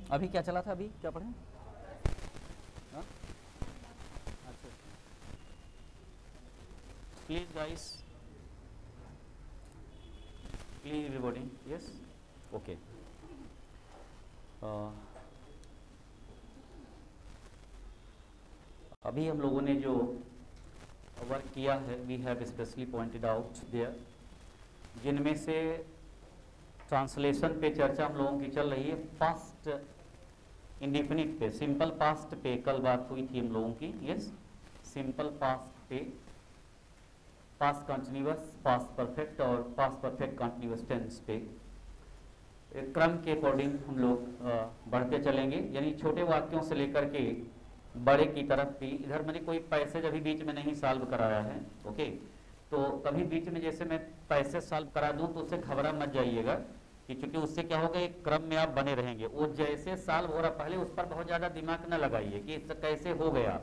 अभी क्या चला था, अभी क्या पढ़े? हाँ? अच्छा, please guys, please everybody, yes, okay. अभी हम लोगों ने जो वर्क किया है, we have specially pointed out there, जिनमें से ट्रांसलेशन पे चर्चा हम लोगों की चल रही है। पास्ट इंडिफिनिट पे, सिंपल पास्ट पे कल बात हुई थी हम लोगों की, यस। सिंपल पास्ट पे पास्ट कंटिन्यूअस, पास्ट परफेक्ट और पास्ट परफेक्ट कंटिन्यूअस टेंस पे एक क्रम के अकॉर्डिंग हम लोग बढ़ते चलेंगे, यानी छोटे वाक्यों से लेकर के बड़े की तरफ भी। इधर मैंने कोई पैसेज अभी बीच में नहीं सॉल्व कराया है, ओके। तो कभी बीच में जैसे मैं पैसेज सॉल्व करा दूं तो उससे घबरा मत जाइएगा, कि चूंकि उससे क्या होगा, एक क्रम में आप बने रहेंगे। वो जैसे सॉल्व हो रहा, पहले उस पर बहुत ज़्यादा दिमाग न लगाइए कि इससे कैसे हो गया।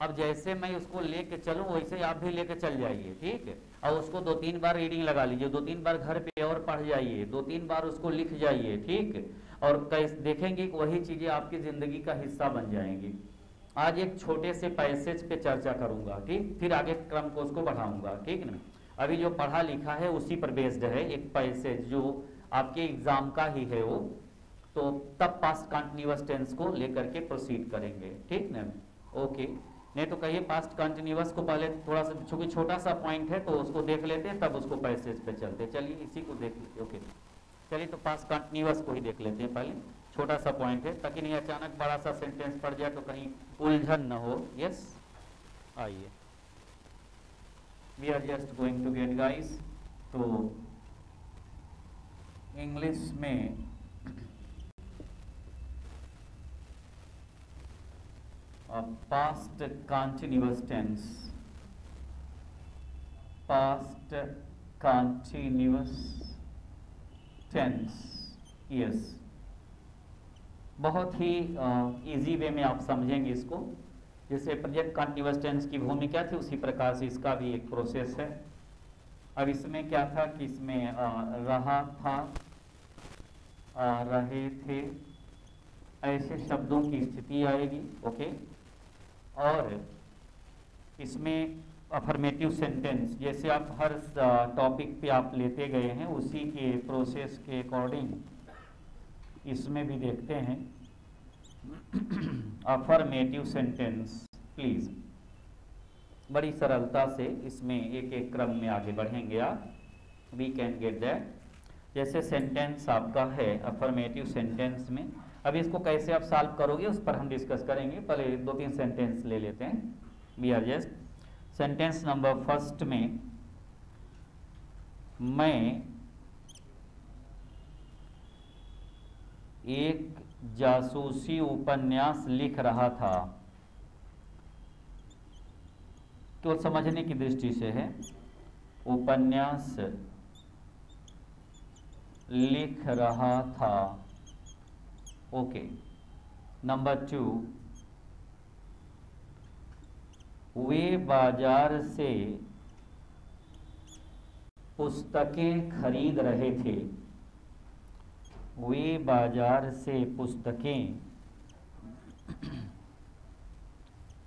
अब जैसे मैं उसको लेके चलूँ वैसे आप भी लेके चल जाइए, ठीक है। और उसको 2-3 बार रीडिंग लगा लीजिए, 2-3 बार घर पे और पढ़ जाइए, 2-3 बार उसको लिख जाइए, ठीक है। और कैसे देखेंगे कि वही चीज़ें आपकी ज़िंदगी का हिस्सा बन जाएंगी। आज एक छोटे से पैसेज पे चर्चा करूंगा, ठीक, फिर आगे क्रम को उसको बढ़ाऊंगा, ठीक ना। अभी जो पढ़ा लिखा है उसी पर बेस्ड है एक पैसेज जो आपके एग्जाम का ही है वो, तो तब पास्ट कंटिन्यूअस टेंस को लेकर के प्रोसीड करेंगे, ठीक ना, ओके। नहीं तो कहिए पास्ट कंटिन्यूअस को पहले थोड़ा सा, चूंकि छोटा सा पॉइंट है तो उसको देख लेते हैं, तब उसको पैसेज पे चलते। चलिए इसी को देख लेते, ओके। चलिए तो पास्ट कंटिन्यूअस को ही देख लेते हैं पहले, छोटा सा पॉइंट है, ताकि नहीं अचानक बड़ा सा सेंटेंस पड़ जाए तो कहीं उलझन न हो, यस। आइए, we are just going to get guys. तो इंग्लिश में past continuous tense, past continuous tense, yes. बहुत ही इजी वे में आप समझेंगे इसको। जैसे प्रेजेंट कंटिन्यूअस टेंस की भूमिका थी, उसी प्रकार से इसका भी एक प्रोसेस है। अब इसमें क्या था कि इसमें रहा था, रहे थे, ऐसे शब्दों की स्थिति आएगी, ओके। और इसमें अफर्मेटिव सेंटेंस, जैसे आप हर टॉपिक पे आप लेते गए हैं उसी के प्रोसेस के अकॉर्डिंग इसमें भी देखते हैं। अफर्मेटिव सेंटेंस, प्लीज बड़ी सरलता से इसमें एक एक क्रम में आगे बढ़ेंगे आप, वी कैन गेट दैट। जैसे सेंटेंस आपका है अफर्मेटिव सेंटेंस में, अभी इसको कैसे आप सॉल्व करोगे उस पर हम डिस्कस करेंगे। पहले 2-3 सेंटेंस ले लेते हैं। We are just sentence number first में, मैं एक जासूसी उपन्यास लिख रहा था, तो समझने की दृष्टि से है, उपन्यास लिख रहा था, ओके। नंबर 2, वे बाजार से पुस्तकें खरीद रहे थे, वे बाजार से पुस्तकें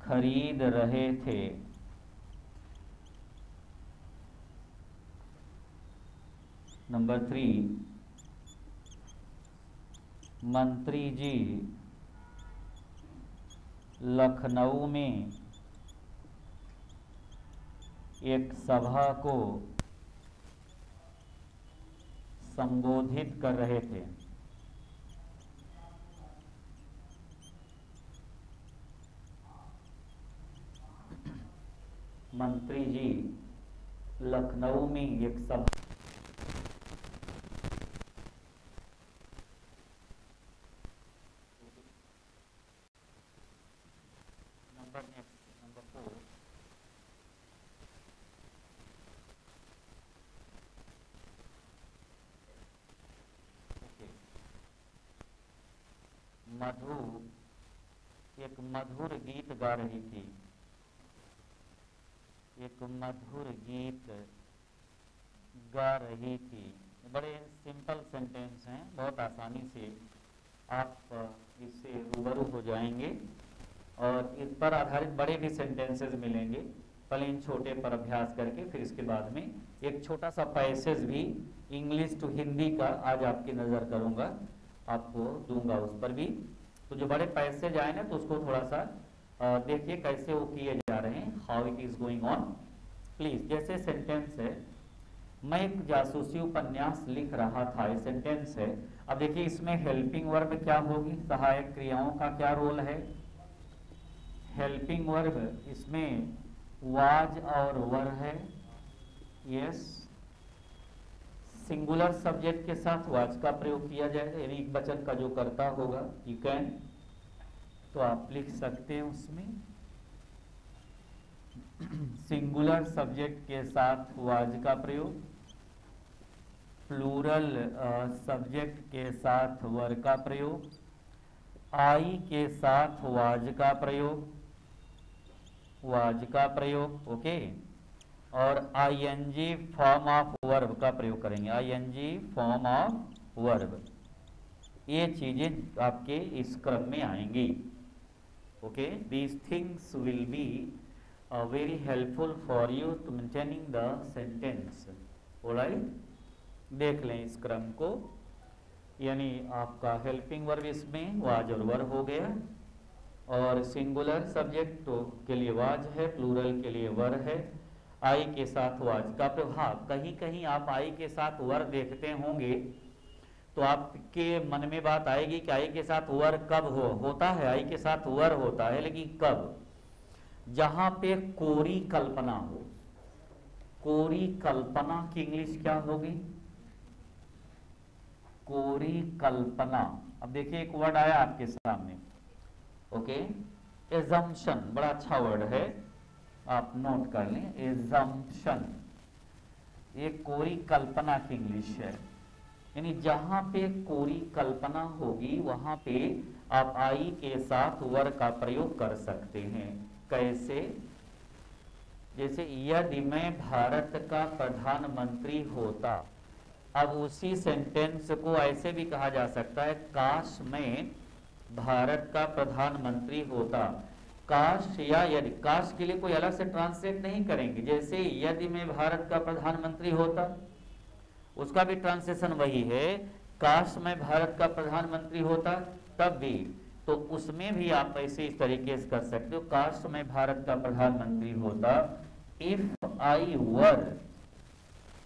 खरीद रहे थे। नंबर 3, मंत्री जी लखनऊ में एक सभा को संबोधित कर रहे थे। मंत्री जी लखनऊ में एक सभा, नंबर 4, मधु एक मधुर गीत गा रही थी, एक मधुर गीत गा रही थी। बड़े सिंपल सेंटेंस हैं, बहुत आसानी से आप इससे रूबरू हो जाएंगे और इस पर आधारित बड़े भी सेंटेंसेस मिलेंगे। पहले इन छोटे पर अभ्यास करके फिर इसके बाद में एक छोटा सा पैसेज भी इंग्लिश टू हिंदी का आज आपकी नज़र करूँगा, आपको दूंगा उस पर भी। तो जो बड़े पैसेज आए ना तो उसको थोड़ा सा देखिए कैसे वो किए जा रहे हैं, how it is going on please. जैसे सेंटेंस है, मैं एक जासूसी उपन्यास लिख रहा था, ये सेंटेंस है। अब देखिए इसमें हेल्पिंग वर्ब क्या होगी, सहायक क्रियाओं का क्या रोल है। हेल्पिंग वर्ब इसमें वाज और वर है, यस। सिंगुलर सब्जेक्ट के साथ वाज का प्रयोग किया जाएगा, यानी एक वचन का जो करता होगा, यू कैन, तो आप लिख सकते हैं उसमें सिंगुलर सब्जेक्ट के साथ वाज का प्रयोग, प्लूरल सब्जेक्ट के साथ वर का प्रयोग, आई के साथ वाज का प्रयोग, ओके, और आईएनजी फॉर्म ऑफ वर्ब का प्रयोग करेंगे, आईएनजी फॉर्म ऑफ वर्ब। ये चीजें आपके इस क्रम में आएंगी, okay. These things will be very helpful for you to maintaining the sentence, alright. देख लें इस क्रम को, यानी आपका हेल्पिंग वर्ब इसमें वाज और वर हो गया, और सिंगुलर सब्जेक्ट तो के लिए वाज है, प्लूरल के लिए वर है, आई के साथ वाज का प्रयोग। हाँ, कहीं कहीं आप आई के साथ वर देखते होंगे तो आपके मन में बात आएगी कि आई के साथ वर कब होता है, आई के साथ वर होता है, लेकिन कब, जहां पे कोरी कल्पना हो। कोरी कल्पना की इंग्लिश क्या होगी, कोरी कल्पना। अब देखिए एक वर्ड आया आपके सामने, ओके, एजम्पशन, बड़ा अच्छा वर्ड है, आप नोट कर लें, एजम्पशन। ये कोरी कल्पना की इंग्लिश है, यानी जहां पे कोरी कल्पना होगी वहां पे आप आई के साथ वर का प्रयोग कर सकते हैं। कैसे, जैसे यदि मैं भारत का प्रधानमंत्री होता, अब उसी सेंटेंस को ऐसे भी कहा जा सकता है, काश मैं भारत का प्रधानमंत्री होता। काश या यदि, काश के लिए कोई अलग से ट्रांसलेट नहीं करेंगे, जैसे यदि मैं भारत का प्रधानमंत्री होता, उसका भी ट्रांसलेशन वही है, काश मैं भारत का प्रधानमंत्री होता, तब भी तो उसमें भी आप ऐसे इस तरीके से कर सकते हो, काश मैं भारत का प्रधानमंत्री होता, if I were,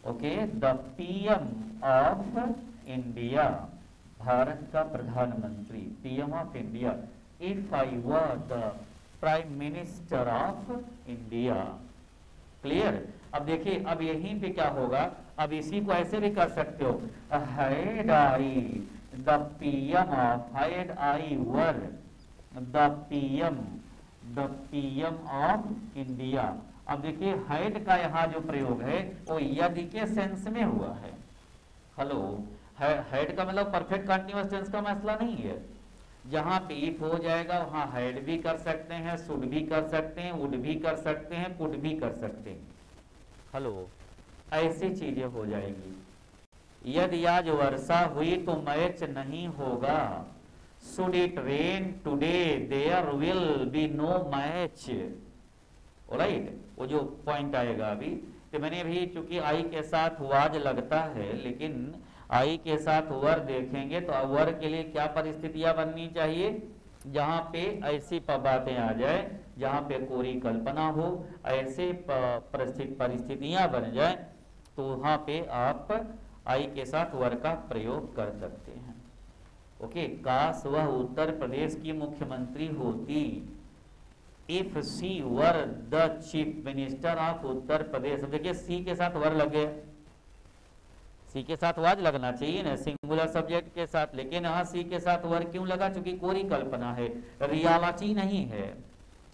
okay, the PM of India, Bharat का प्रधानमंत्री, PM of India, if I were the prime minister of India. Clear. अब देखिए, अब यहीं पे क्या होगा, अब इसी को ऐसे भी कर सकते हो, had I the PM of, had I were the PM of India. अब देखिए हैड का यहाँ जो प्रयोग है वो यदि के सेंस में हुआ है। हेलो, हैड का मतलब परफेक्ट कंटीन्यूअस टेंस का मसला नहीं है, जहां पे इफ हो जाएगा वहां हैड भी कर सकते हैं, शुड भी कर सकते हैं, वुड भी कर सकते हैं, कुड भी कर सकते हैं। हेलो, ऐसी चीजें हो जाएगी। यदि आज वर्षा हुई तो मैच नहीं होगा, should it rain today there will be no match, alright. वो जो पॉइंट आएगा अभी, तो मैंने भी चूंकि आई के साथ वाज लगता है, लेकिन आई के साथ वर देखेंगे तो वर के लिए क्या परिस्थितियां बननी चाहिए, जहां पे ऐसी बातें आ जाए, जहां पे कोरी कल्पना हो, ऐसे परिस्थितियां बन जाए, तो वहां पे आप आई के साथ वर का प्रयोग कर सकते हैं। ओके, काश वह उत्तर प्रदेश की मुख्यमंत्री होती, if she were the chief minister of Uttar Pradesh. देखिए सी के साथ वर लगे, सी के साथ वाज लगना चाहिए ना सिंगुलर सब्जेक्ट के साथ, लेकिन यहाँ सी के साथ वर क्यों लगा, चूंकि कोरी कल्पना है, रियलिटी नहीं है।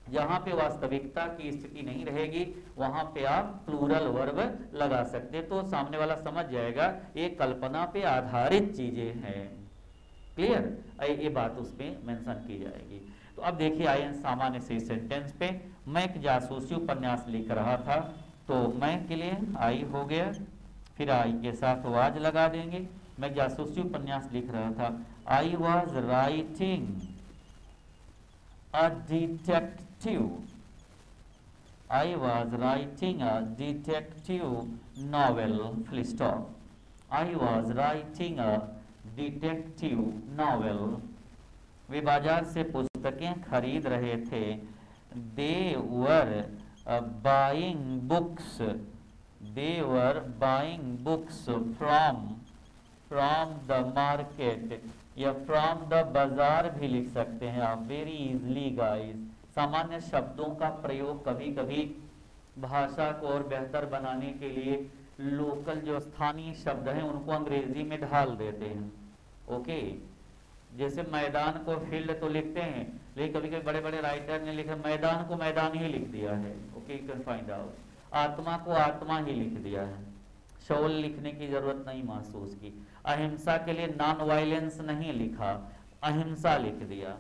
जहां पे वास्तविकता की स्थिति नहीं रहेगी वहां पे आप प्लूरल वर्ब लगा सकते, तो सामने वाला समझ जाएगा ये कल्पना पे आधारित चीजें हैं। क्लियर, ये बात उसमें मेंशन की जाएगी। तो अब देखिए आइए सामान्य से सेंटेंस पे, मैं एक जासूसी उपन्यास लिख रहा था, तो मैं के लिए आई हो गया, फिर आई के साथ वाज लगा देंगे, मैं जासूसी उपन्यास लिख रहा था। I was writing a detective, I was writing a detective novel, full stop. I was writing a detective novel. वे बाजार से पुस्तकें खरीद रहे थे। They were buying books, they were buying books from the market, या फ्रॉम द बाजार भी लिख सकते हैं आप, वेरी इजली गाइस। सामान्य शब्दों का प्रयोग कभी कभी भाषा को और बेहतर बनाने के लिए लोकल जो स्थानीय शब्द हैं उनको अंग्रेजी में ढाल देते हैं। ओके, जैसे मैदान को फील्ड तो लिखते हैं, लेकिन कभी कभी बड़े बड़े राइटर ने लिखा मैदान को मैदान ही लिख दिया है। Okay, you can find out. आत्मा को आत्मा ही लिख दिया है, शोल लिखने की जरूरत नहीं महसूस की। अहिंसा के लिए नॉन वायलेंस नहीं लिखा, अहिंसा लिख दिया।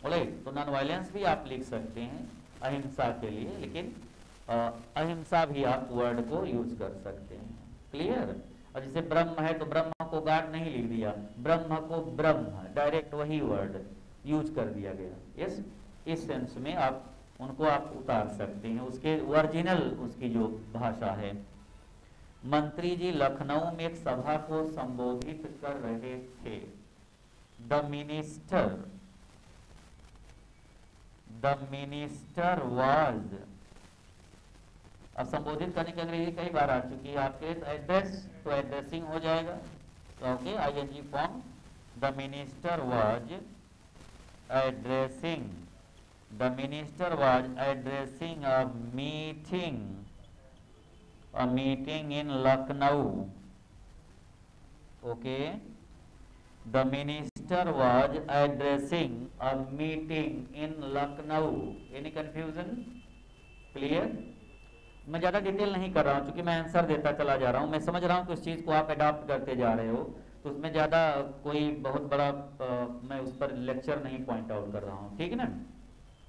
राइट, तो नॉन वायलेंस भी आप लिख सकते हैं अहिंसा के लिए, लेकिन अहिंसा भी आप वर्ड को यूज कर सकते हैं। क्लियर। और जैसे ब्रह्म है तो ब्रह्म को गाड नहीं लिख दिया, ब्रह्म को ब्रह्म, डायरेक्ट वही वर्ड यूज कर दिया गया। इस सेंस में आप उनको आप उतार सकते हैं, उसके ओरिजिनल उसकी जो भाषा है। मंत्री जी लखनऊ में एक सभा को संबोधित कर रहे थे। द मिनिस्टर वाज, अब संबोधित करने की अंग्रेजी कई बार आ चुकी है आपके, एड्रेस तो एड्रेसिंग हो जाएगा। Okay, ING form. The minister was addressing, the minister was addressing a meeting in Lucknow. Okay, the minister was addressing a meeting in Lucknow. Any confusion? Clear. मैं ज़्यादा डिटेल नहीं कर रहा हूँ, क्योंकि मैं आंसर देता चला जा रहा हूँ। मैं समझ रहा हूँ कि उस चीज़ को आप अडॉप्ट करते जा रहे हो, तो उसमें ज़्यादा कोई बहुत बड़ा मैं उस पर लेक्चर नहीं पॉइंट आउट कर रहा हूँ। ठीक है ना,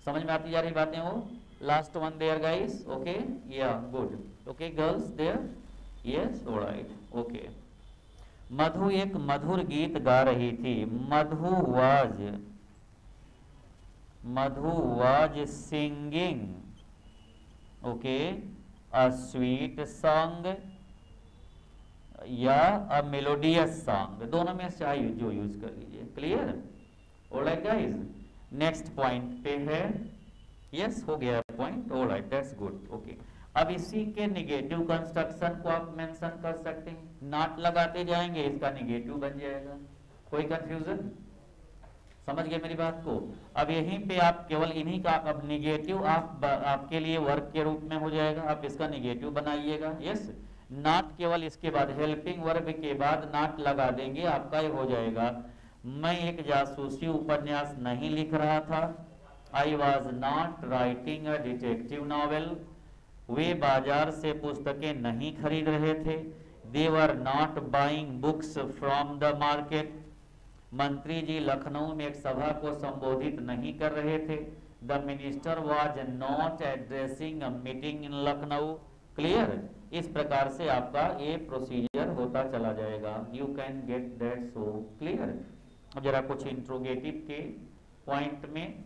समझ में आती जा रही बातें हो। Last one there guys. Okay, yeah good. Okay girls there, yes, alright, okay. Madhu एक मधुर गीत गा रही थी। Madhu was singing, okay, a sweet song या अ मेलोडियस सॉन्ग, दोनों में से चाहिए जो यूज कर लीजिए। Clear. Alright guys, next point पे है। यस, हो गया point. Alright, that's good. Okay, अब इसी के निगेटिव कंस्ट्रक्शन को आप मेंशन कर सकते हैं। नॉट लगाते जाएंगे, इसका निगेटिव बन जाएगा। कोई कंफ्यूजन? समझ गए मेरी बात को? अब यहीं पे आप केवल इन्हीं का अब निगेटिव आपके लिए वर्क के रूप में हो जाएगा, आप इसका निगेटिव बनाइएगा। यस, नॉट केवल इसके बाद हेल्पिंग वर्ब के बाद नॉट लगा देंगे, आपका ये हो जाएगा मैं एक जासूसी उपन्यास नहीं लिख रहा था। I was not writing a detective novel. वे बाजार से पुस्तकें नहीं खरीद रहे थे। They were not buying books from the market. मंत्री जी लखनऊ में एक सभा को संबोधित नहीं कर रहे थे। The minister was not addressing a meeting in Lucknow. Clear. इस प्रकार से आपका ये प्रोसीजर होता चला जाएगा। You can get that so clear. अब जरा कुछ इंट्रोगेटिव के पॉइंट में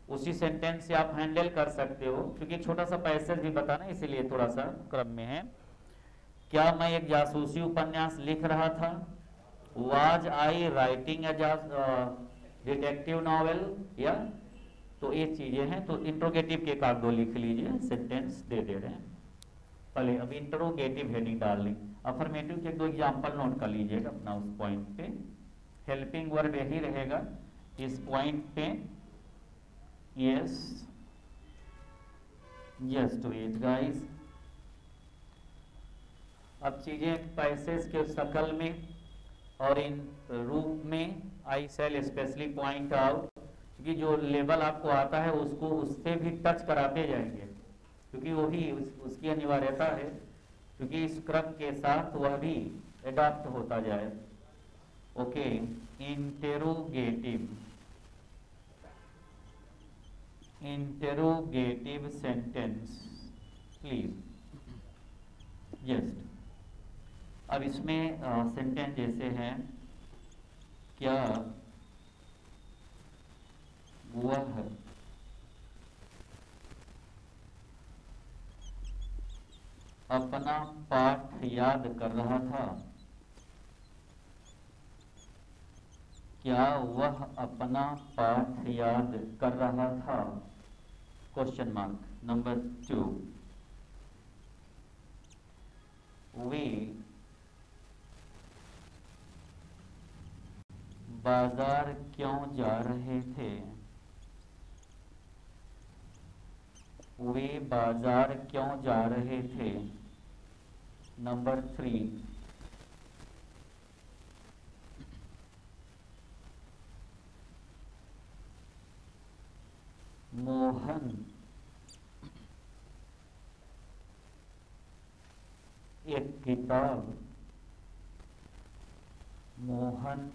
उसी सेंटेंस से आप हैंडल कर सकते हो, क्योंकि छोटा सा पैसेज भी बताना इसीलिए थोड़ा सा क्रम में है। क्या मैं एक जासूसी उपन्यास लिख रहा था? Was I writing a detective novel? या तो ये चीजें हैं। तो इंट्रोगेटिव के काग दो लिख लीजिए, सेंटेंस दे रहे हैं पहले। अब इंट्रोगेटिव हेडिंग डाल ली। अफर्मेटिव के दो एग्जांपल नोट कर लीजिएगा अपना उस पॉइंट पे। हेल्पिंग वर्ब यही रहेगा इस पॉइंट पे। Yes, yes to it guys. अब चीजें पैसेज के शकल में और इन रूप में आई शैल स्पेशली पॉइंट आउट, क्योंकि जो लेवल आपको आता है उसको उससे भी टच कराते जाएंगे, क्योंकि वो भी उसकी अनिवार्यता है, क्योंकि इस क्रम के साथ वह भी एडॉप्ट होता जाए। Okay, interrogative sentence please. Yes, अब इसमें सेंटेंस जैसे हैं, क्या वह अपना पाठ याद कर रहा था, क्या वह अपना पाठ याद कर रहा था, क्वेश्चन मार्क। नंबर 2, वे बाजार क्यों जा रहे थे, वे बाजार क्यों जा रहे थे। नंबर 3, मोहन एक किताब, मोहन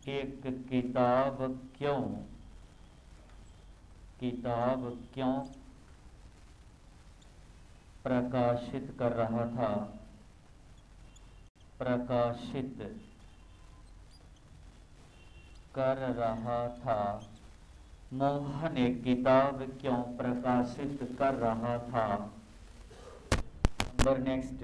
एक किताब क्यों प्रकाशित कर रहा था, प्रकाशित कर रहा था। मोहन एक किताब क्यों प्रकाशित कर रहा था। नंबर नेक्स्ट,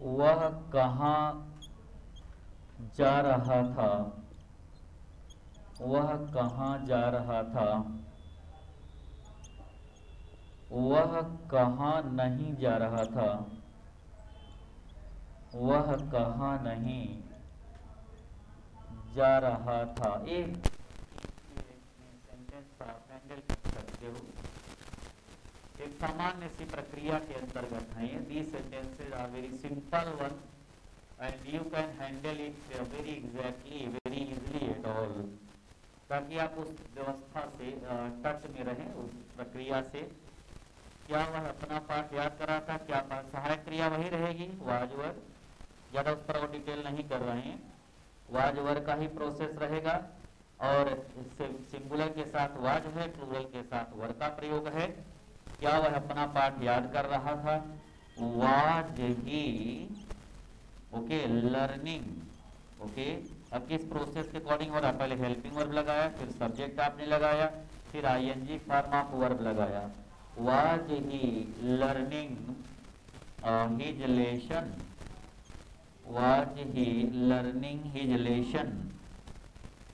वह कहाँ जा रहा था, वह कहाँ जा रहा था। वह कहाँ नहीं जा रहा था, वह कहाँ नहीं जा रहा था। एक सेंटेंस आप हैंडल कर सकते हो, एक सामान्य सी प्रक्रिया के अंतर्गत है। These sentences are very simple one and you can handle it very exactly, very easily at all, ताकि आप उस व्यवस्था से टच में रहें, उस प्रक्रिया से। क्या वह अपना पाठ याद कर रहा था, क्या सहायक क्रिया वही रहेगी, वाज वर, ज़्यादा उस पर और डिटेल नहीं कर रहे हैं। वाज वर का ही प्रोसेस रहेगा और सिंगुलर के साथ वाज है, प्लूरल के साथ वर का प्रयोग है। क्या वह अपना पाठ याद कर रहा था, was he okay learning. Okay, अब किस प्रोसेस के अकॉर्डिंग हो रहा है, पहले हेल्पिंग वर्ब लगाया, फिर सब्जेक्ट आपने लगाया, फिर आईएनजी फॉर्म ऑफ वर्ब लगाया। Was he learning his lesson, was he learning his lesson.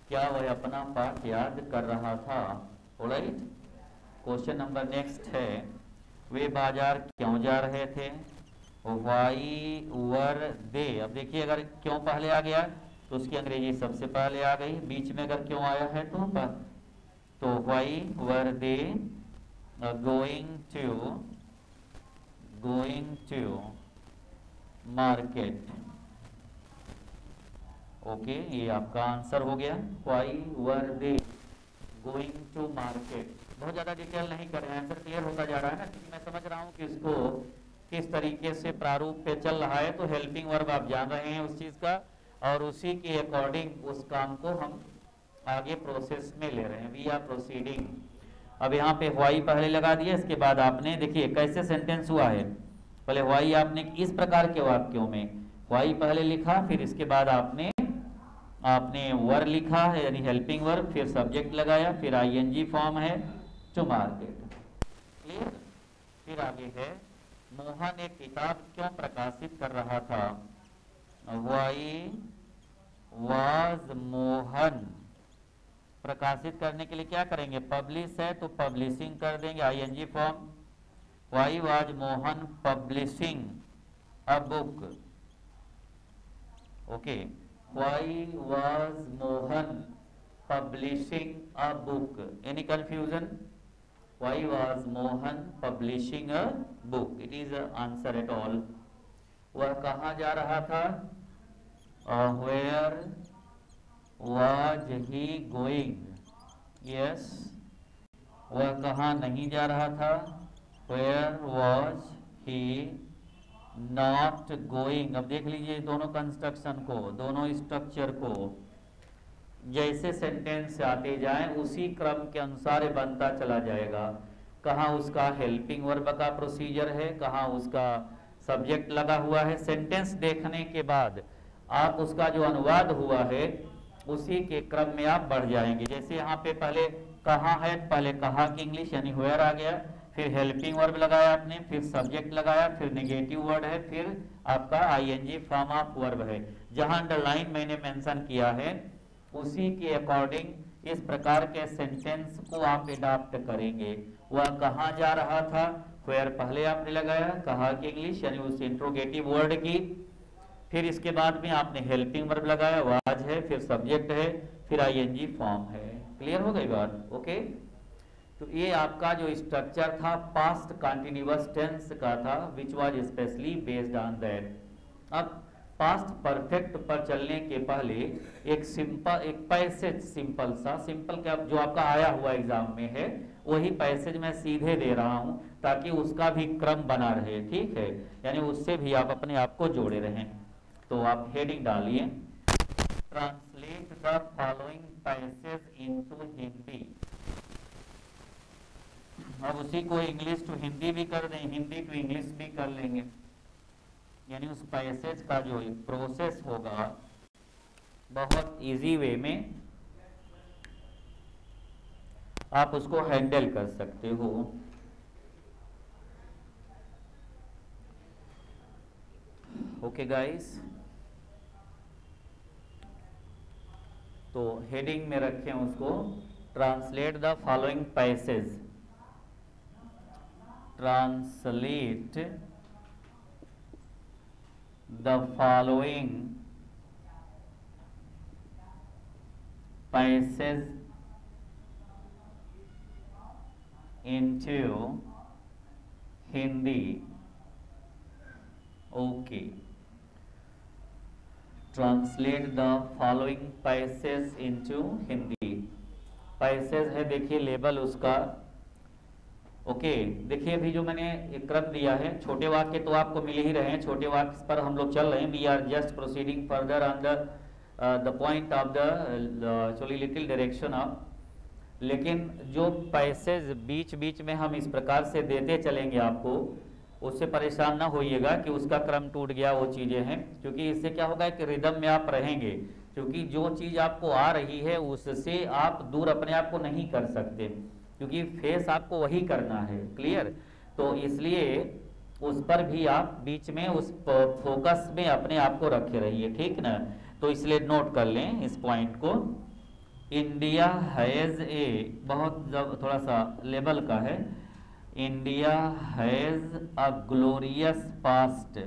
क्या वह अपना पाठ याद कर रहा था। ऑलराइट, क्वेश्चन नंबर नेक्स्ट है, वे बाजार क्यों जा रहे थे, वाई वर दे। अब देखिए, अगर क्यों पहले आ गया तो उसकी अंग्रेजी सबसे पहले आ गई, बीच में अगर क्यों आया है तो why were they going to market. Okay, ये आपका आंसर हो गया, why were they going to market. बहुत ज़्यादा डिटेल नहीं कर रहे हैं, आंसर क्लियर होता जा रहा है ना, क्योंकि मैं समझ रहा हूँ कि इसको किस तरीके से प्रारूप पे चल रहा है। तो हेल्पिंग वर्ब आप जान रहे हैं उस चीज़ का, और उसी के अकॉर्डिंग उस काम को हम आगे प्रोसेस में ले रहे हैं। We are proceeding. अब यहाँ पे वाई पहले लगा दिया, इसके बाद आपने देखिए कैसे सेंटेंस हुआ है। पहले वाई आपने इस प्रकार के वाक्यों में वाई पहले लिखा, फिर इसके बाद आपने वर लिखा है यानी हेल्पिंग वर्ब, फिर सब्जेक्ट लगाया, फिर आईएनजी फॉर्म है टू मार्केट। क्लियर। फिर आगे है, मोहन एक किताब क्यों प्रकाशित कर रहा था, वाई वाज मोहन। प्रकाशित करने के लिए क्या करेंगे, पब्लिश है तो पब्लिशिंग कर देंगे, ING form. Why was Mohan publishing a book. Okay, why was Mohan publishing a book. Any confusion, why was Mohan publishing a book, it is answer at all. वह कहाँ जा रहा था, where was he going. Yes, वह कहाँ नहीं जा रहा था, where was he not going. अब देख लीजिए दोनों कंस्ट्रक्शन को, दोनों स्ट्रक्चर को, जैसे सेंटेंस आते जाएं उसी क्रम के अनुसार ये बनता चला जाएगा। कहाँ उसका हेल्पिंग वर्ब का प्रोसीजर है, कहाँ उसका सब्जेक्ट लगा हुआ है। सेंटेंस देखने के बाद आप उसका जो अनुवाद हुआ है उसी के क्रम में आप बढ़ जाएंगे। जैसे यहाँ पे पहले कहाँ है, पहले कहाँ की इंग्लिश यानी वेयर आ गया, फिर हेल्पिंग वर्ब लगाया आपने, फिर सब्जेक्ट लगाया, फिर नेगेटिव वर्ड है, फिर आपका आईएनजी फॉर्म ऑफ वर्ब है। जहां अंडरलाइन मैंने मेंशन किया है उसी के अकॉर्डिंग इस प्रकार के सेंटेंस को आप एडॉप्ट करेंगे। वह कहाँ जा रहा था, वेयर पहले आपने लगाया, कहाँ की इंग्लिश यानी उस इंट्रोगेटिव वर्ड की, फिर इसके बाद में आपने हेल्पिंग वर्ब लगाया, वाज है, फिर सब्जेक्ट है, फिर आईएनजी फॉर्म है। क्लियर हो गई बात? ओके। तो ये आपका जो स्ट्रक्चर था पास्ट कंटिन्यूअस टेंस का था, which was specially based on that. अब पास्ट परफेक्ट पर चलने के पहले एक पैसेज सिंपल क्या जो आपका आया हुआ एग्जाम में है वही पैसेज मैं सीधे दे रहा हूं ताकि उसका भी क्रम बना रहे, ठीक है, यानी उससे भी आप अपने आप को जोड़े रहें। तो आप हेडिंग डालिए, translate the following passage into Hindi. अब उसी को इंग्लिश टू हिंदी भी कर दें, हिंदी टू इंग्लिश भी कर लेंगे, यानी उस पैसेज का जो प्रोसेस होगा बहुत इजी वे में आप उसको हैंडल कर सकते हो। ओके गाइस, तो हेडिंग में रखें उसको, translate the following passage, translate the following passages into Hindi। Okay, translate the following passage into Hindi. Passage है, देखिए लेबल उसका। ओके देखिए अभी जो मैंने एक क्रम दिया है, छोटे वाक्य तो आपको मिल ही रहे हैं, छोटे वाक्य पर हम लोग चल रहे हैं। We are just proceeding further on the point of the actually little direction of, लेकिन जो पैसेज बीच बीच में हम इस प्रकार से देते चलेंगे आपको, उससे परेशान ना होइएगा कि उसका क्रम टूट गया, वो चीज़ें हैं, क्योंकि इससे क्या होगा कि रिदम में आप रहेंगे, क्योंकि जो चीज़ आपको आ रही है उससे आप दूर अपने आप को नहीं कर सकते, क्योंकि फेस आपको वही करना है। क्लियर? तो इसलिए उस पर भी आप बीच में उस फोकस में अपने आप को रखे रहिए, ठीक ना। तो इसलिए नोट कर लें इस पॉइंट को। इंडिया हैज़ ए, बहुत जब थोड़ा सा लेवल का है, India has a glorious past.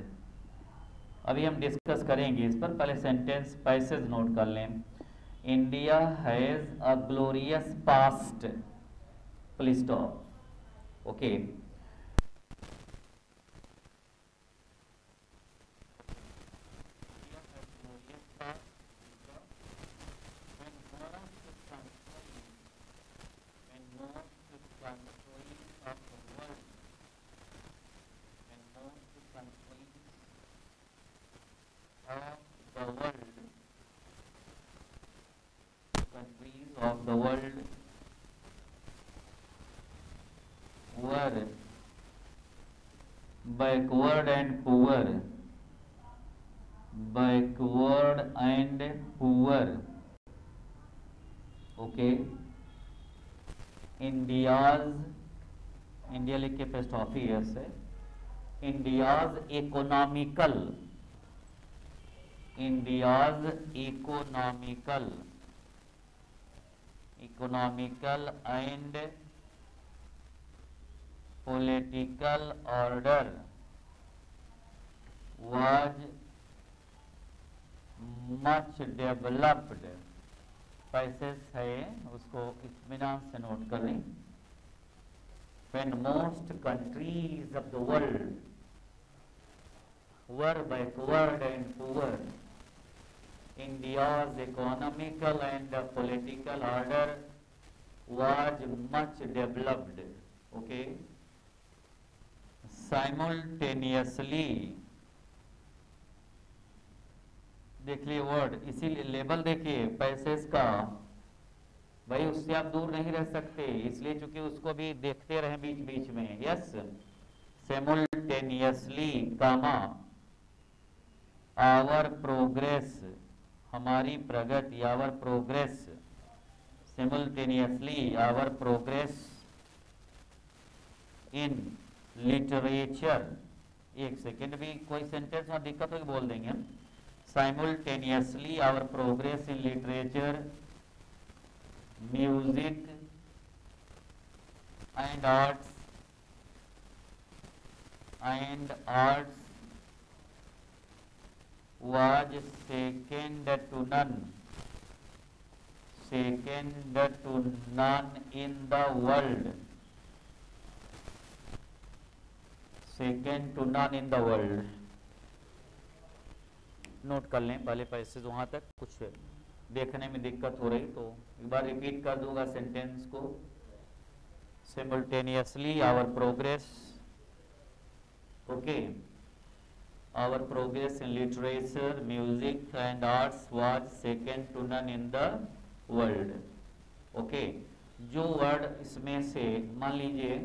अभी हम डिस्कस करेंगे इस पर, पहले सेंटेंस पैसेज नोट कर लें। India has a glorious past, full stop। Okay, of the world were backward and poor, backward and poor। Okay, India's, India लिख के पेस्ट ऑफिस है, India's economical, India's economical, economical and political order was much developed। Passage है उसको इत्मीनान से note कर लें। When most countries of the world were backward and poor, India's economical and political order was much developed। Okay, simultaneously देख लिए word, इसीलिए label देखिए पैसेज का, भाई उससे आप दूर नहीं रह सकते, इसलिए चूंकि उसको भी देखते रहे बीच बीच में। Yes, simultaneously comma our progress, हमारी प्रगति, our progress, simultaneously our progress in literature. एक सेकेंड, भी कोई सेंटेंस में दिक्कत होगी बोल देंगे हम। simultaneously our progress in literature, music and arts was second to none in the world, second to none in the world। Note कर लें पहले पैसेज, वहां तक कुछ देखने में दिक्कत हो रही तो एक बार रिपीट कर दूंगा सेंटेंस को। Simultaneously our progress, okay, our progress in literature, music and arts was second to none in the world. Okay, जो वर्ड इसमें से मान लीजिए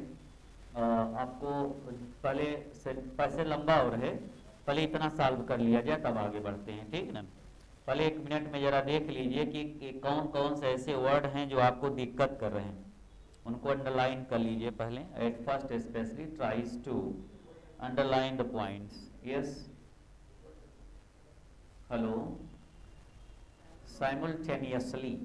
आपको पहले पैसे लंबा और है, पहले इतना सॉल्व कर लिया जाए तब आगे बढ़ते हैं, ठीक ना। पहले 1 मिनट में जरा देख लीजिए कि कौन कौन से ऐसे वर्ड हैं जो आपको दिक्कत कर रहे हैं, उनको अंडरलाइन कर लीजिए पहले। At first specially tries to underline the points. Yes, hello, simultaneously,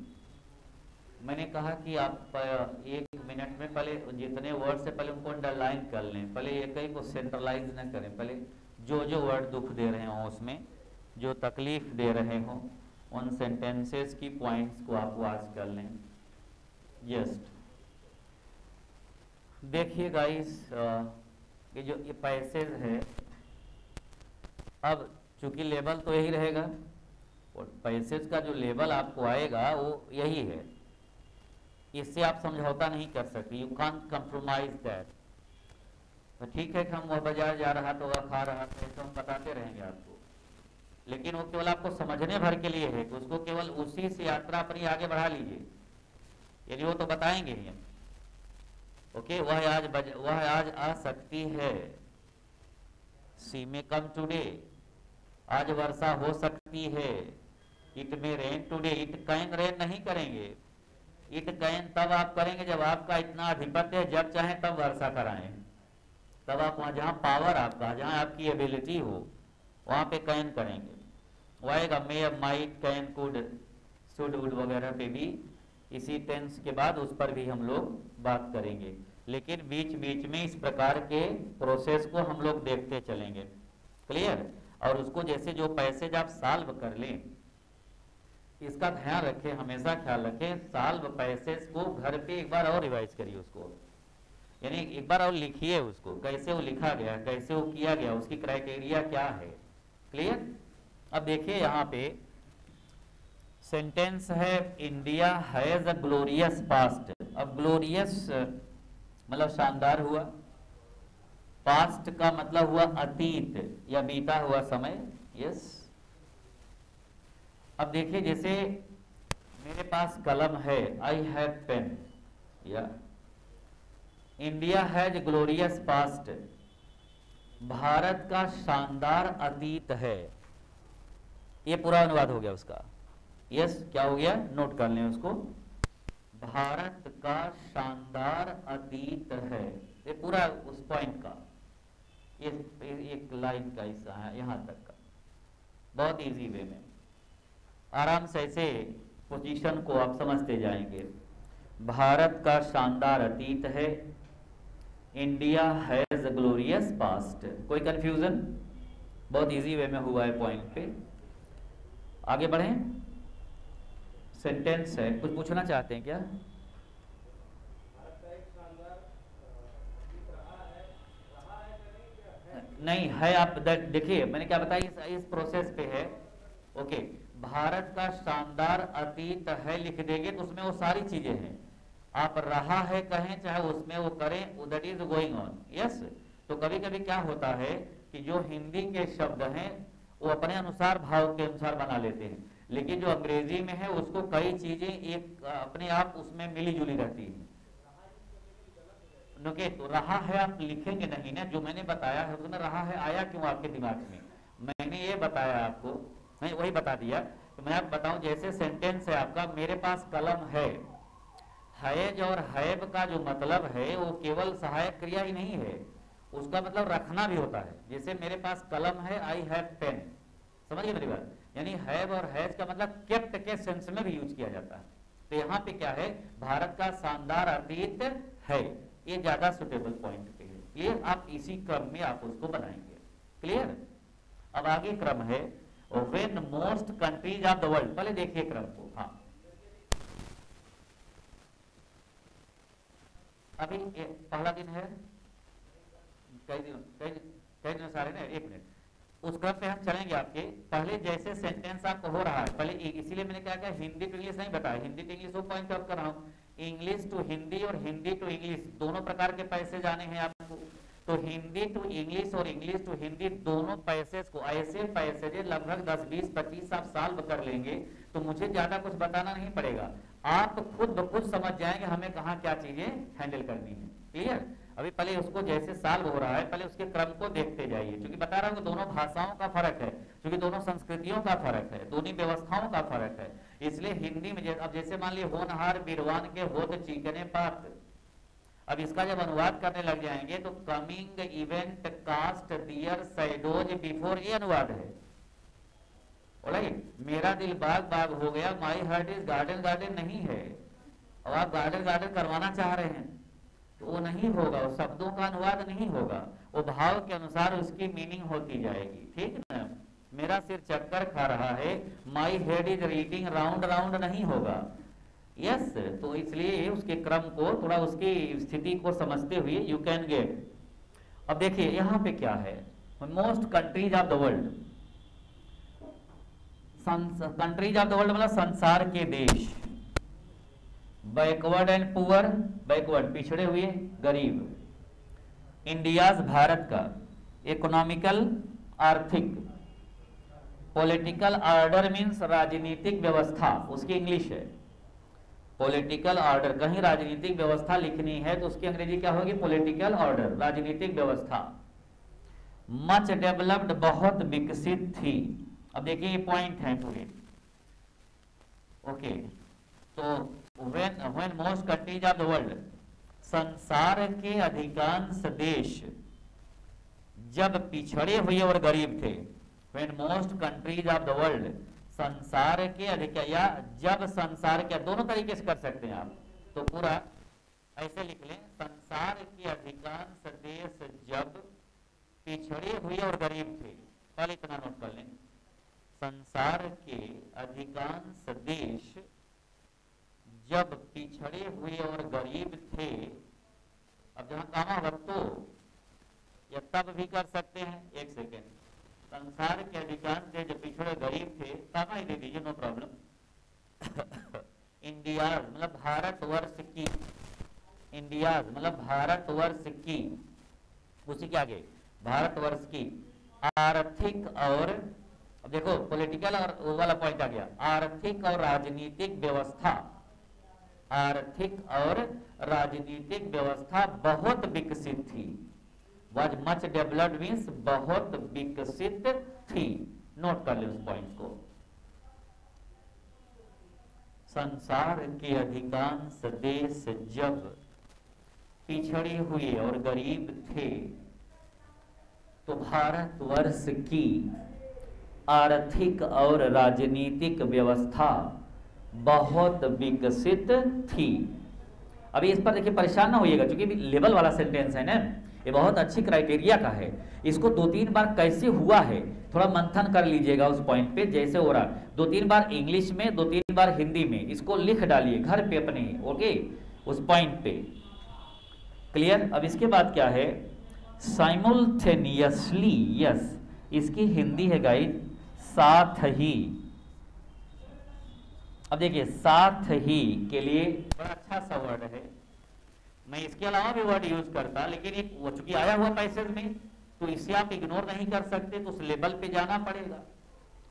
मैंने कहा कि आप 1 मिनट में पहले जितने वर्ड से पहले उनको अंडरलाइन कर लें, पहले एक ही को सेंट्रलाइज न करें, पहले जो जो वर्ड दुख दे रहे हों उसमें, जो तकलीफ दे रहे हों उन सेंटेंसेस की पॉइंट्स को आप वाच कर लें। जस्ट देखिए गाइस, ये जो ये पैसेज है, अब चूंकि लेवल तो यही रहेगा और पैसेज का जो लेवल आपको आएगा वो यही है, इससे आप समझौता नहीं कर सकते, यू कांट कंप्रोमाइज दैट। तो ठीक है कि हम वह बाजार जा रहा तो वह खा रहा था, ऐसा हम बताते रहेंगे आपको, लेकिन वो केवल आपको समझने भर के लिए है कि उसको केवल उसी से यात्रा अपनी आगे बढ़ा लीजिए, यानी वो तो बताएंगे ही हम। ओके, वह आज आ सकती है, सी में कम टुडे, आज वर्षा हो सकती है, इट में rain today, it can rain नहीं करेंगे, इट कैन तब आप करेंगे जब आपका इतना आधिपत्य है, जब चाहे तब वर्षा कराएं, तब आप वहां जहां पावर आपका, जहां आपकी एबिलिटी हो वहां पे कैन करेंगे। वो आएगा may, might, can, could, should, would वगैरह पे भी इसी टेंस के बाद उस पर भी हम लोग बात करेंगे, लेकिन बीच बीच में इस प्रकार के प्रोसेस को हम लोग देखते चलेंगे। क्लियर? और उसको जैसे जो पैसेज आप सॉल्व कर लें, इसका ध्यान रखें, हमेशा ख्याल रखें, सॉल्व पैसेज को घर पे एक बार और रिवाइज करिए उसको, यानी एक बार और लिखिए उसको, कैसे वो लिखा गया, कैसे वो किया गया, उसकी क्राइटेरिया क्या है। क्लियर? अब देखिए यहाँ पे सेंटेंस है, India has a glorious past. अब ग्लोरियस मतलब शानदार हुआ, पास्ट का मतलब हुआ अतीत या बीता हुआ समय। यस, अब देखिए जैसे मेरे पास कलम है, आई हैव पेन, या India has glorious past, Bharat का शानदार अतीत है, ये पूरा अनुवाद हो गया उसका। यस, क्या हो गया, नोट कर लें उसको, भारत का शानदार अतीत है, ये पूरा उस पॉइंट का, ये एक लाइन का हिस्सा है यहाँ तक का, बहुत इजी वे में आराम से ऐसे पोजीशन को आप समझते जाएंगे। भारत का शानदार अतीत है, India has a glorious past. कोई कंफ्यूजन? बहुत इजी वे में हुआ है पॉइंट पे। आगे बढ़ें, सेंटेंस है, कुछ पूछना चाहते हैं क्या? नहीं है, आप देखिए मैंने क्या बताया, इस प्रोसेस पे है। ओके, भारत का शानदार अतीत है लिख देंगे तो उसमें वो सारी चीजें हैं, आप रहा है कहें चाहे उसमें वो करें, that is going on. Yes, तो कभी कभी क्या होता है कि जो हिंदी के शब्द हैं वो अपने अनुसार भाव के अनुसार बना लेते हैं, लेकिन जो अंग्रेजी में है उसको कई चीजें एक अपने आप उसमें मिली जुली रहती है। तो रहा है आप लिखेंगे नहीं ना, जो मैंने बताया है उसमें रहा है आया क्यों आपके दिमाग में, मैंने ये बताया आपको, मैं वही बता दिया। तो मैं आपको बताऊं, जैसे सेंटेंस है आपका, मेरे पास कलम है, हैज और हैव का जो मतलब है वो केवल सहायक क्रिया ही नहीं है, उसका मतलब रखना भी होता है। जैसे मेरे पास कलम है, आई हैव पेन, समझिए मेरी बात, यानी हैव और हैज का मतलब केप्ट के सेंस में भी यूज किया जाता है। तो यहाँ पे क्या है, भारत का शानदार अतीत है, ये ज्यादा सुटेबल पॉइंट पे है। क्लियर, आप इसी क्रम में आप उसको बनाएंगे। क्लियर, अब आगे क्रम है when most countries of the world, पहले देखिए क्रम को। हाँ, अभी पहला दिन है, कई दिन सारे ना, एक मिनट, उस क्रम पे हम चलेंगे आपके। पहले जैसे सेंटेंस आपको हो रहा है, पहले इसीलिए मैंने क्या किया, हिंदी टू इंग्लिश नहीं बताया, हिंदी टू इंग्लिश वो पॉइंट आउट कर रहा हूँ। इंग्लिश टू हिंदी और हिंदी टू इंग्लिश दोनों प्रकार के पैसेज आने हैं आपको। तो हिंदी टू इंग्लिश और इंग्लिश टू हिंदी दोनों पैसेज को, ऐसे पैसेज लगभग 10, 20, 25 आप सॉल्व कर लेंगे तो मुझे ज्यादा कुछ बताना नहीं पड़ेगा, आप खुद ब खुद समझ जाएंगे हमें कहाँ क्या चीजें हैंडल करनी है। क्लियर, अभी पहले उसको जैसे सॉल्व हो रहा है पहले उसके क्रम को देखते जाइए, क्योंकि बता रहा हूँ दोनों भाषाओं का फर्क है, क्योंकि दोनों संस्कृतियों का फर्क है, दोनों व्यवस्थाओं का फर्क है। इसलिए हिंदी में अब जैसे मान लीजिए होनहार बीरवान के होत चीकने पात, अब इसका जब अनुवाद करने लग जाएंगे तो कमिंग इवेंट कास्ट दियर सैडोज बिफोर, ये अनुवाद है। मेरा दिल बाग बाग हो गया, my heart is garden garden नहीं है। और आप गार्डन गार्डन करवाना चाह रहे हैं तो वो नहीं होगा, वो शब्दों का अनुवाद नहीं होगा, वो भाव के अनुसार उसकी मीनिंग होती जाएगी। ठीक ना, मेरा सिर चक्कर खा रहा है, my head is reading round round नहीं होगा। यस, तो इसलिए उसके क्रम को थोड़ा उसकी स्थिति को समझते हुए यू कैन गेट। अब देखिए यहाँ पे क्या है, most countries of the world, countries of the world मतलब संसार के देश। बैकवर्ड एंड पुअर, बैकवर्ड पिछड़े हुए, गरीब। इंडियाज भारत का, इकोनॉमिकल आर्थिक। पॉलिटिकल ऑर्डर मीन्स राजनीतिक व्यवस्था, उसकी इंग्लिश है पॉलिटिकल ऑर्डर। कहीं राजनीतिक व्यवस्था लिखनी है तो उसकी अंग्रेजी क्या होगी, पॉलिटिकल ऑर्डर, राजनीतिक व्यवस्था। मच डेवलप्ड, बहुत विकसित थी। अब देखिए ये पॉइंट है पूरे। ओके, तो when most countries of the world, संसार के अधिकांश देश जब पिछड़े हुए और गरीब थे। when most countries of the world, संसार के अधिकांश, या जब संसार के, दोनों तरीके से कर सकते हैं आप, तो पूरा ऐसे लिख लें, संसार के अधिकांश देश जब पिछड़े हुए और गरीब थे। पहले इतना नोट कर लें, संसार के अधिकांश देश जब पिछड़े हुए और गरीब थे। अब जहां कामा होगा तो या तब भी कर सकते हैं, एक सेकेंड, संसार के अधिकांश देश जब पिछड़े गरीब थे, कामा ही दे दीजिए, नो प्रॉब्लम। इंडिया मतलब भारतवर्ष की, इंडिया मतलब भारतवर्ष की, उसी के आगे भारतवर्ष की आर्थिक और, अब देखो पॉलिटिकल और वो वाला पॉइंट आ गया, आर्थिक और राजनीतिक व्यवस्था, आर्थिक और राजनीतिक व्यवस्था बहुत विकसित थी। वॉज मच डेवलप्ड मीन्स बहुत विकसित थी। नोट कर ले उस पॉइंट को। संसार के अधिकांश देश जब पिछड़े हुए और गरीब थे तो भारतवर्ष की आर्थिक और राजनीतिक व्यवस्था बहुत विकसित थी। अभी इस पर देखिए परेशान ना होइएगा, क्योंकि लेवल वाला सेंटेंस है ना, ये बहुत अच्छी क्राइटेरिया का है। इसको 2-3 बार कैसे हुआ है थोड़ा मंथन कर लीजिएगा उस पॉइंट पे, जैसे हो रहा 2-3 बार इंग्लिश में, 2-3 बार हिंदी में, इसको लिख डालिए घर पे अपने, ओके, उस पॉइंट पे। क्लियर। अब इसके बाद क्या है, साइमल्टेनियसली, यस, इसकी हिंदी है गाइड साथ ही। अब देखिए साथ ही के लिए बड़ा अच्छा सा वर्ड है, मैं इसके अलावा भी वर्ड यूज करता, लेकिन एक वो चूंकि आया हुआ पैसेज में तो इसे आप इग्नोर नहीं कर सकते, तो उस लेवल पे जाना पड़ेगा।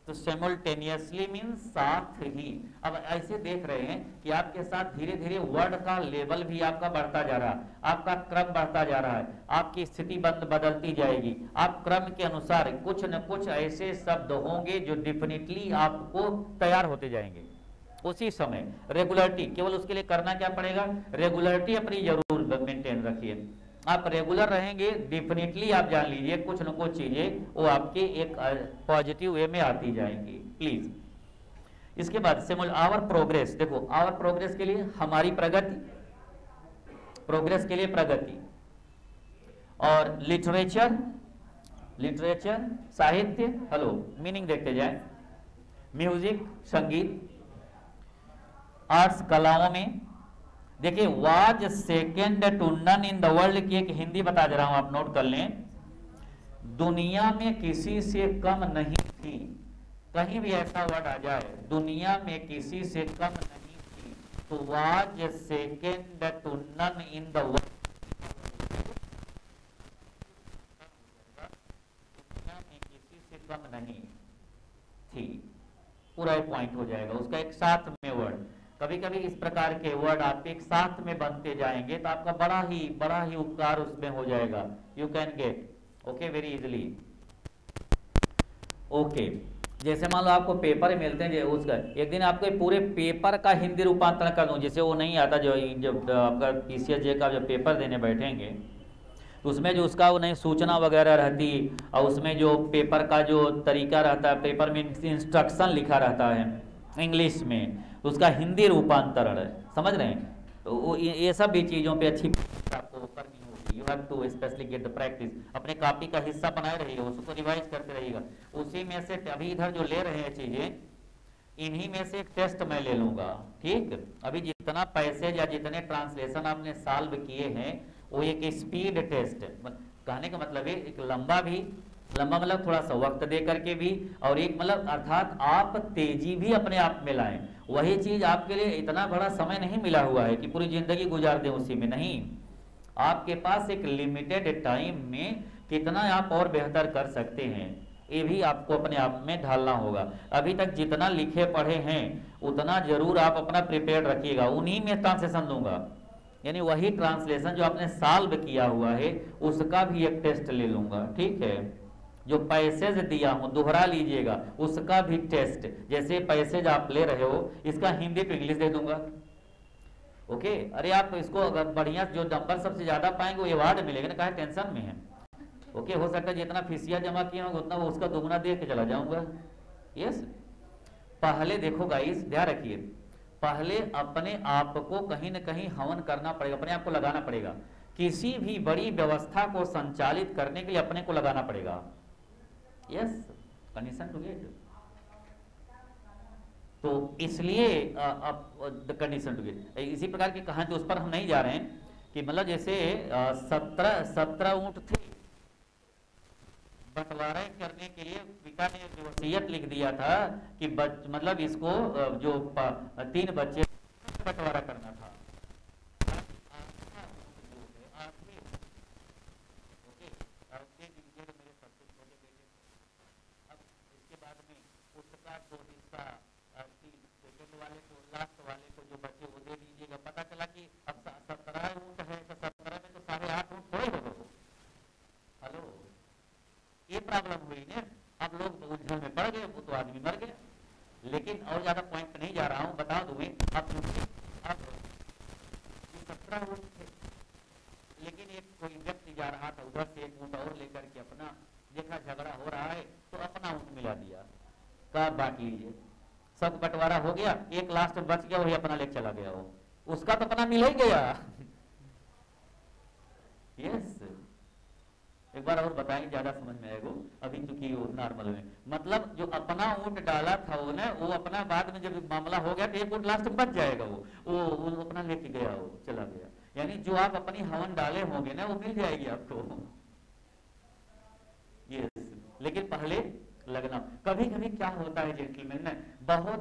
तो सिमुल्टेनियसली मीन्स साथ ही। अब ऐसे देख रहे हैं कि आपके साथ धीरे धीरे वर्ड का लेवल भी आपका बढ़ता जा रहा है, आपका क्रम बढ़ता जा रहा है, आपकी स्थिति बदलती जाएगी। आप क्रम के अनुसार कुछ न कुछ ऐसे शब्द होंगे जो डेफिनेटली आपको तैयार होते जाएंगे। उसी समय रेगुलरिटी, केवल उसके लिए करना क्या पड़ेगा, रेगुलरिटी अपनी जरूर मेंटेन रखिए। आप रेगुलर रहेंगे, डेफिनेटली आप जान लीजिए कुछ न कुछ चीजें वो आपके एक पॉजिटिव वे में आती जाएंगी। प्लीज इसके बाद सिमुल आवर प्रोग्रेस, देखो आवर प्रोग्रेस के लिए हमारी प्रगति, प्रोग्रेस के लिए प्रगति, और लिटरेचर, लिटरेचर साहित्य, हेलो मीनिंग देखते जाए, म्यूजिक संगीत, आर्ट्स कलाओं में। देखिए was second to none in the world की एक हिंदी बता दे रहा हूं, आप नोट कर लें। दुनिया में किसी से कम नहीं थी, कहीं भी ऐसा वर्ड आ जाए दुनिया में किसी से कम नहीं थी, तो was second to none in the world, दुनिया में किसी से कम नहीं थी, पूरा एक पॉइंट हो जाएगा उसका एक साथ में वर्ड। कभी कभी इस प्रकार के वर्ड आप एक साथ में बनते जाएंगे तो आपका बड़ा ही उपकार उसमें हो जाएगा। You can get okay very easily. Okay, जैसे मान लो आपको पेपर मिलते हैं, उसका एक दिन आपको पूरे पेपर का हिंदी रूपांतरण कर दूं, जैसे वो नहीं आता जो जब आपका पीसीएसजे का जब पेपर देने बैठेंगे तो उसमें जो उसका वो नहीं सूचना वगैरह रहती, और उसमें जो पेपर का जो तरीका रहता है, पेपर में इंस्ट्रक्शन लिखा रहता है इंग्लिश में, तो उसका हिंदी रूपांतरण है, समझ रहे हैं। तो ये सब भी चीज़ों पे अच्छी आपको करनी होगी। You have to specially get the practice, अपने कॉपी का हिस्सा बनाए रहिएगा, उसको रिवाइज करते रहिएगा। उसी में से अभी इधर जो ले रहे हैं चीज़ें, इन्हीं में से एक टेस्ट मैं ले लूँगा, ठीक। अभी जितना पैसेज या जितने ट्रांसलेशन आपने सॉल्व किए हैं वो एक स्पीड टेस्ट है। कहने का मतलब है एक लंबा मतलब थोड़ा सा वक्त दे करके भी, और एक मतलब अर्थात आप तेजी भी अपने आप में लाएं। वही चीज आपके लिए इतना बड़ा समय नहीं मिला हुआ है कि पूरी जिंदगी गुजार दें उसी में, नहीं। आपके पास एक लिमिटेड टाइम में कितना आप और बेहतर कर सकते हैं, ये भी आपको अपने आप में ढालना होगा। अभी तक जितना लिखे पढ़े हैं उतना जरूर आप अपना प्रिपेयर रखिएगा। उन्हीं में ट्रांसलेशन दूंगा, यानी वही ट्रांसलेशन जो आपने सॉल्व किया हुआ है उसका भी एक टेस्ट ले लूंगा, ठीक है। जो पैसेज दिया हूं दोहरा लीजिएगा, उसका भी टेस्ट, जैसे पैसेज आप ले रहे हो इसका हिंदी टू इंग्लिश दे दूंगा, ओके। अरे आप इसको अगर बढ़िया जो नंबर सबसे ज्यादा पाएंगे वो अवार्ड मिलेगा ना, काहे टेंशन में है, ओके। हो सकता है जितना फीसिया जमा किया होगा उतना वो उसका दोगुना दे के चला जाऊंगा, यस। पहले देखो गाइस ध्यान रखिए, पहले अपने आप को कहीं ना कहीं हवन करना पड़ेगा, अपने आप को लगाना पड़ेगा। किसी भी बड़ी व्यवस्था को संचालित करने के लिए अपने को लगाना पड़ेगा, यस, कंडीशन टू गेट। तो इसलिए कंडीशन टू गेट इसी प्रकार की कहानी, तो उस पर हम नहीं जा रहे हैं कि मतलब जैसे 17 ऊंट थे, बंटवारा करने के लिए पिता ने वसीयत लिख दिया था कि मतलब इसको जो 3 बच्चे बंटवारा करना था। प्रॉब्लम हुई ना, अब लोग उलझन में पड़ गए, वो तो आदमी मर गया। लेकिन और ज्यादा पॉइंट पे नहीं जा रहा हूं, बता दूं अब 17 ऊंट थे, लेकिन एक कोई व्यक्ति जा रहा था उधर से एक ऊंट और लेकर के, अपना देखा झगड़ा हो रहा है तो अपना ऊंट मिला दिया, कहा बांट लीजिए। सब बंटवारा हो गया, एक लास्ट बच गया, वही अपना लेके चला गया, वो उसका तो अपना मिल ही गया। यस, एक बार और बताएंगे ज्यादा समझ में आएगा, अभी चूंकि नॉर्मल में मतलब जो अपना ऊंट डाला था वो ना, वो अपना बाद में जब मामला हो गया तो एक ऊंट लास्ट बच जाएगा, वो अपना लेके गया, वो चला गया। यानी जो आप अपनी हवन डाले होंगे ना वो मिल जाएगी आपको, यस। लेकिन पहले लगना। कभी कभी क्या होता है जेंटलमैन ना, बहुत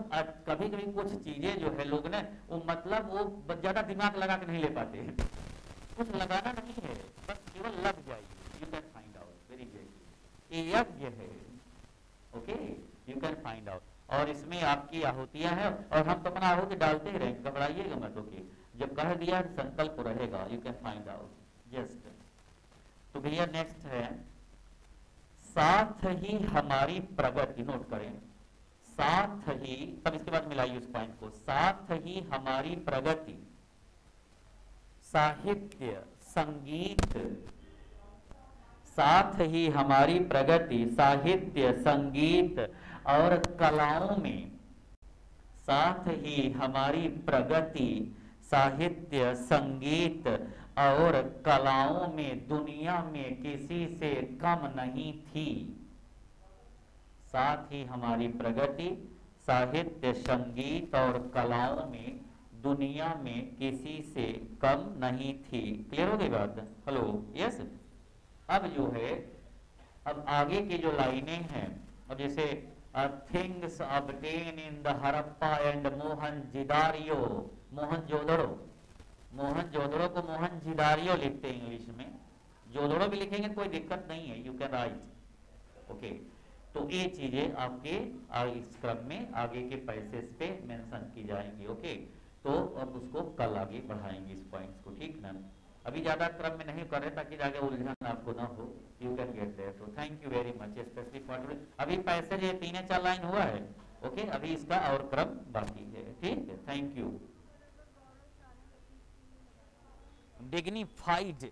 कभी कभी कुछ चीजें जो है लोग ना वो मतलब वो ज्यादा दिमाग लगा के नहीं ले पाते, कुछ लगाना नहीं है, बस केवल लग जाइए, you can find out very easily. ये यज्ञ है, okay, you can find out. और इसमें आपकी आहुतियां हैं, और हम तो अपना आहुति डालते ही रहेंगे, घबराइएगा मत। ओके, जब कह दिया संकल्प रहेगा, you can find out just. तो भैया नेक्स्ट है, साथ ही हमारी प्रगति, नोट करें, साथ ही, तब इसके बाद मिलाइए उस पॉइंट को, साथ ही हमारी प्रगति साहित्य संगीत, साथ ही हमारी प्रगति साहित्य संगीत और कलाओं में, साथ ही हमारी प्रगति साहित्य संगीत और कलाओं में दुनिया में किसी से कम नहीं थी। साथ ही हमारी प्रगति साहित्य संगीत और कलाओं में दुनिया में किसी से कम नहीं थी। क्लियर हो गई बात? Hello, yes. अब जो है, अब आगे की जो लाइनें हैं, अब जैसे things obtain in the Harappa and Mohenjodaro, Mohenjodaro, Mohenjodaro को मोहनजोदारो लिखते हैं इंग्लिश में, जोदड़ो भी लिखेंगे कोई दिक्कत नहीं है, यू कैन राइट, ओके। तो ये चीजें आपके इस क्रम में आगे के पैसेज पे मेंशन की जाएंगी, ओके। तो अब उसको कल आगे बढ़ाएंगे इस पॉइंट्स को, ठीक ना। अभी ज्यादा क्रम में नहीं कर रहे ताकि जाके उलझन आपको ना हो, यू कैन गेट देयर। तो thank you very much, specially for अभी पैसेज ये 3-4 लाइन हुआ है, ओके, अभी इसका और क्रम बाकी है, ठीक है, thank you. Dignified,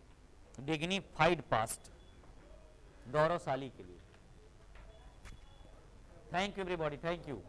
dignified past, गौरवशाली के लिए। Thank you everybody, thank you.